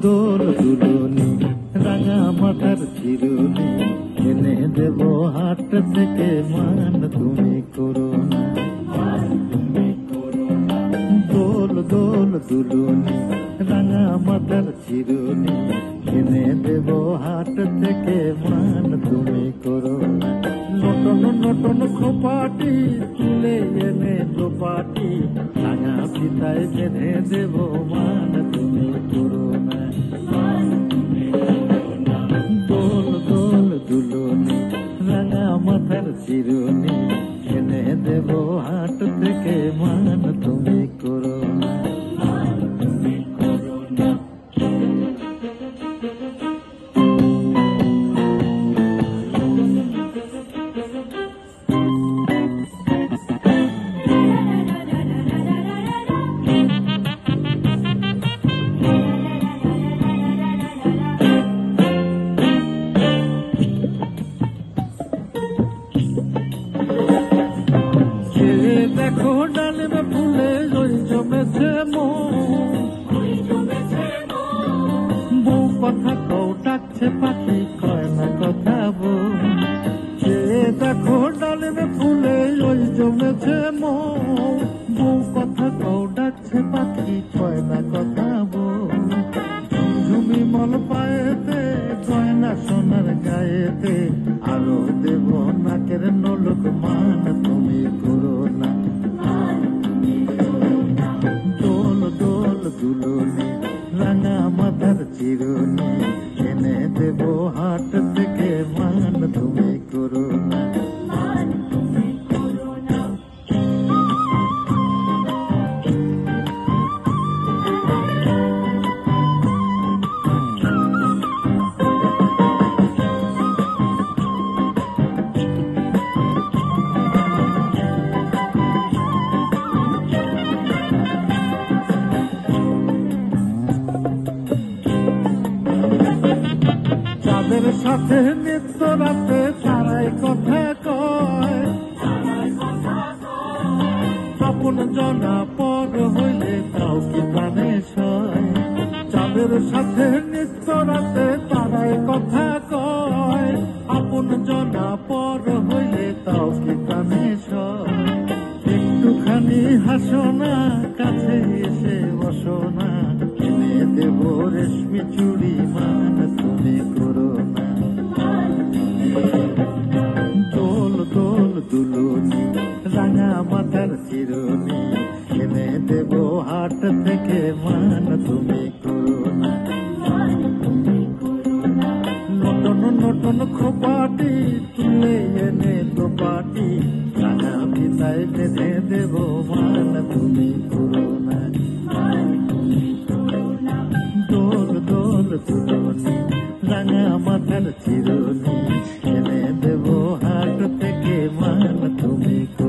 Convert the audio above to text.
দোল দুলুনি রাঙা মাথার চিরুনি এনে দেব হাট থেকে মান তুমি করো না। দোল দোল দুলুনি রাঙা মাথার চিরুনি এনে দেব হাট থেকে মান তুমি করো না। নটন নটন খোপাটি তুলে এনে দোপাটি রাঙা পিতায় বেঁধে দেব মান তুমি করো না। দোল দোল দুলুনি রাঙা মাথার চিরুনি এনে দেব হাট থেকে মান তুমি করো না। দেখো ডালিমে ফুলে ওই জমেছে বউ কথা কও ডাকছে পাখি কয় না কথা বউ। দেখো ডালিমে ফুলে ওই জমেছে বউ কথা কও ডাকছে পাখি কয় না কথা বউ। ঝুমি মল পায়েতে গয়না সোনার গায়েতে আরো দেব নাকের নলক মান তুমি করো না। দোল দোল দুলুনি রাঙা মাথার চিরুনি এনে দেব হাট থেকে মান তুমি করো না। চাঁদের সাথে নিত্য রাতে তারাই কথা কয়, আপন জনা পর হইলে তাও কি প্রাণে সয়। চাঁদের সাথে নিত্য রাতে তারাই কথা কয়, আপন জনা পর হইলে তাও কি প্রাণে সয়। একটুখানি হাসো না কাছে এসে বসো না এনে দেব রেশমি চুড়ি মান তুমি করো না। দোল দোল দুলুনি রাঙা মাথার চিরুনি এনে দেব হাট থেকে মান তুমি করো না। নটন নটন খোপাটি তুলে এনে দোপাটি রাঙা পিতায় বেঁধে দেব মান তুমি করো না। দোল দোল দুলুনি রাঙা মাথার চিরুনি এনে দেব হাট থেকে মান তুমি করো না।